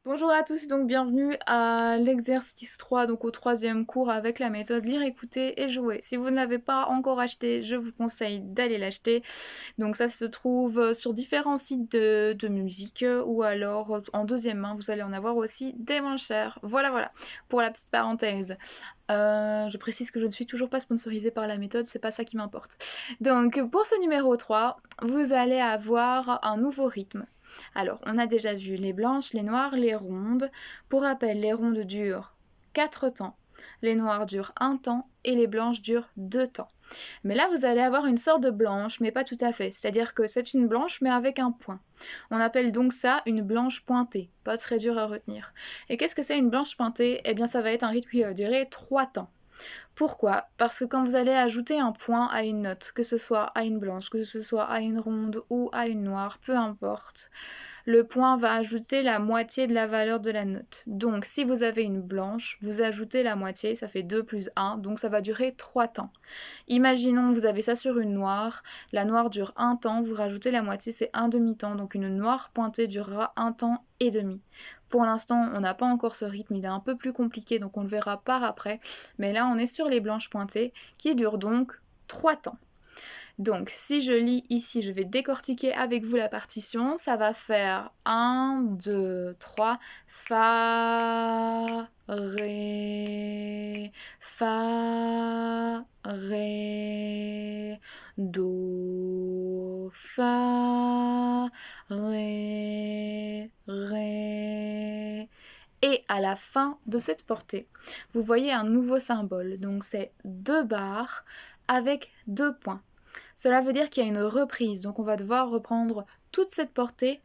Bonjour à tous, donc bienvenue à l'exercice 3, donc au troisième cours avec la méthode lire, écouter et jouer. Si vous ne l'avez pas encore acheté, je vous conseille d'aller l'acheter. Donc ça se trouve sur différents sites de musique ou alors en deuxième main, vous allez en avoir aussi des moins chers. Voilà, pour la petite parenthèse. Je précise que je ne suis toujours pas sponsorisée par la méthode, c'est pas ça qui m'importe. Donc pour ce numéro 3, vous allez avoir un nouveau rythme. Alors, on a déjà vu les blanches, les noires, les rondes. Pour rappel, les rondes durent 4 temps, les noires durent 1 temps et les blanches durent 2 temps. Mais là, vous allez avoir une sorte de blanche, mais pas tout à fait. C'est-à-dire que c'est une blanche, mais avec un point. On appelle donc ça une blanche pointée. Pas très dur à retenir. Et qu'est-ce que c'est une blanche pointée? Eh bien, ça va être un rythme qui va durer 3 temps. Pourquoi? Parce que quand vous allez ajouter un point à une note, que ce soit à une blanche, que ce soit à une ronde ou à une noire, peu importe, le point va ajouter la moitié de la valeur de la note. Donc si vous avez une blanche, vous ajoutez la moitié, ça fait 2 plus 1, donc ça va durer 3 temps. Imaginons vous avez ça sur une noire, la noire dure 1 temps, vous rajoutez la moitié, c'est un demi-temps, donc une noire pointée durera 1 temps et demi. Pour l'instant, on n'a pas encore ce rythme, il est un peu plus compliqué, donc on le verra par après, mais là on est sur les blanches pointées, qui durent donc 3 temps. Donc, si je lis ici, je vais décortiquer avec vous la partition. Ça va faire 1, 2, 3, Fa, Ré, Fa, Ré, Do, Fa, Ré, Ré. Et à la fin de cette portée, vous voyez un nouveau symbole. Donc, c'est 2 barres avec 2 points. Cela veut dire qu'il y a une reprise, donc on va devoir reprendre toute cette portée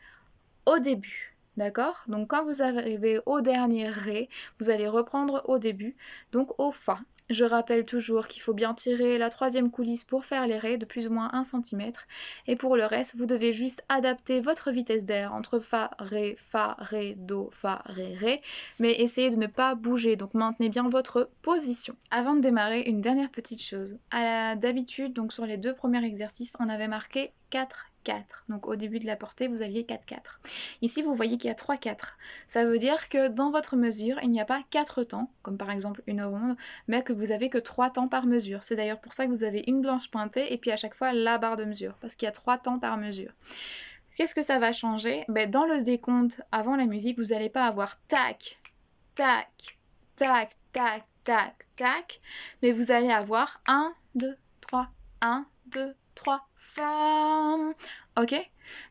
au début. D'accord? Donc quand vous arrivez au dernier Ré, vous allez reprendre au début, donc au Fa. Je rappelle toujours qu'il faut bien tirer la troisième coulisse pour faire les Rés de plus ou moins 1 cm. Et pour le reste, vous devez juste adapter votre vitesse d'air entre Fa, Ré, Do, Fa, Ré. Mais essayez de ne pas bouger, donc maintenez bien votre position. Avant de démarrer, une dernière petite chose. D'habitude, donc sur les 2 premiers exercices, on avait marqué 4, 4. Donc au début de la portée, vous aviez 4, 4. Ici, vous voyez qu'il y a 3, 4. Ça veut dire que dans votre mesure, il n'y a pas 4 temps, comme par exemple une ronde, mais que vous avez que 3 temps par mesure. C'est d'ailleurs pour ça que vous avez une blanche pointée et puis à chaque fois la barre de mesure, parce qu'il y a 3 temps par mesure. Qu'est-ce que ça va changer? Dans le décompte avant la musique, vous n'allez pas avoir tac, tac, tac, tac, tac, tac, mais vous allez avoir 1, 2, 3, 1, 2, 3, fam. Ok?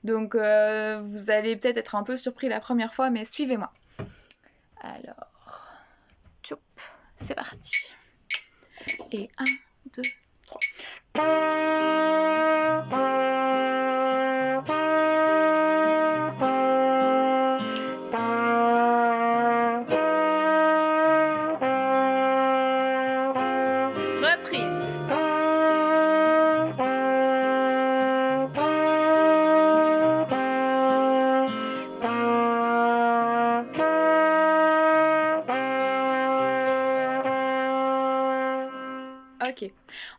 Donc vous allez peut-être être un peu surpris la première fois, mais suivez-moi. Alors, tchoup, c'est parti. Et 1, 2, 3. Reprise. Ok,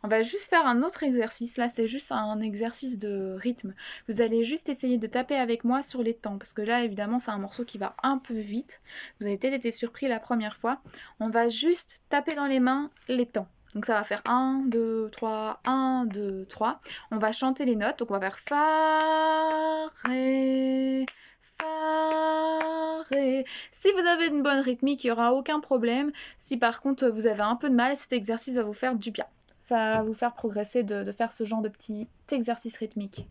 on va juste faire un autre exercice. Là, c'est juste un exercice de rythme. Vous allez juste essayer de taper avec moi sur les temps, parce que là, évidemment, c'est un morceau qui va un peu vite. Vous avez peut-être été surpris la première fois. On va juste taper dans les mains les temps. Donc ça va faire 1, 2, 3, 1, 2, 3. On va chanter les notes. Donc on va faire Fa, Ré, Fa, Ré. Si vous avez une bonne rythmique, il n'y aura aucun problème. Si par contre vous avez un peu de mal, cet exercice va vous faire du bien. Ça va vous faire progresser de faire ce genre de petit exercice rythmique.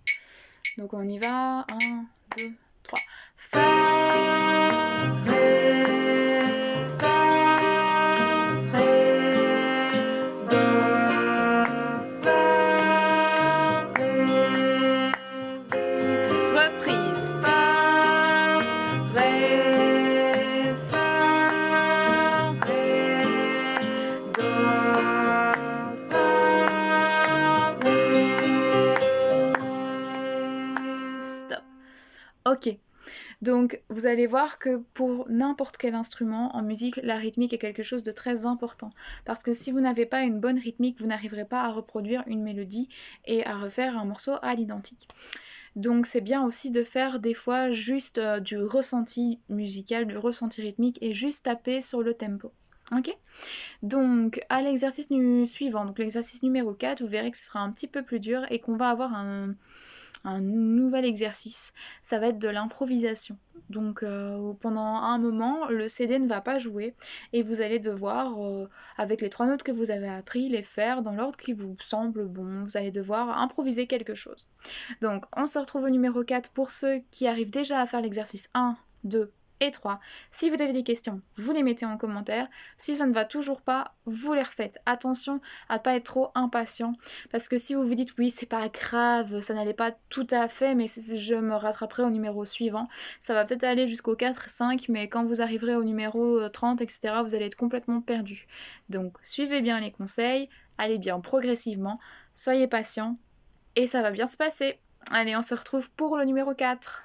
Donc on y va. 1, 2, 3. Fa, Ré, Fa, Ré, Do, Fa, Ré. Reprise. Fa, Ré, Fa, Ré, Do, Fa, Ré. Stop. Ok. Donc vous allez voir que pour n'importe quel instrument en musique, la rythmique est quelque chose de très important. Parce que si vous n'avez pas une bonne rythmique, vous n'arriverez pas à reproduire une mélodie et à refaire un morceau à l'identique. Donc c'est bien aussi de faire des fois juste du ressenti musical, du ressenti rythmique et juste taper sur le tempo. Ok? Donc à l'exercice suivant, donc l'exercice numéro 4, vous verrez que ce sera un petit peu plus dur et qu'on va avoir un nouvel exercice. Ça va être de l'improvisation. Donc pendant un moment, le CD ne va pas jouer et vous allez devoir, avec les 3 notes que vous avez appris, les faire dans l'ordre qui vous semble bon. Vous allez devoir improviser quelque chose. Donc on se retrouve au numéro 4 pour ceux qui arrivent déjà à faire l'exercice 1, 2 et 3. Si vous avez des questions, vous les mettez en commentaire. Si ça ne va toujours pas, vous les refaites. Attention à ne pas être trop impatient, parce que si vous vous dites oui, c'est pas grave, ça n'allait pas tout à fait, mais je me rattraperai au numéro suivant, ça va peut-être aller jusqu'au 4, 5, mais quand vous arriverez au numéro 30, etc., vous allez être complètement perdu. Donc suivez bien les conseils, allez bien progressivement, soyez patient, et ça va bien se passer. Allez, on se retrouve pour le numéro 4.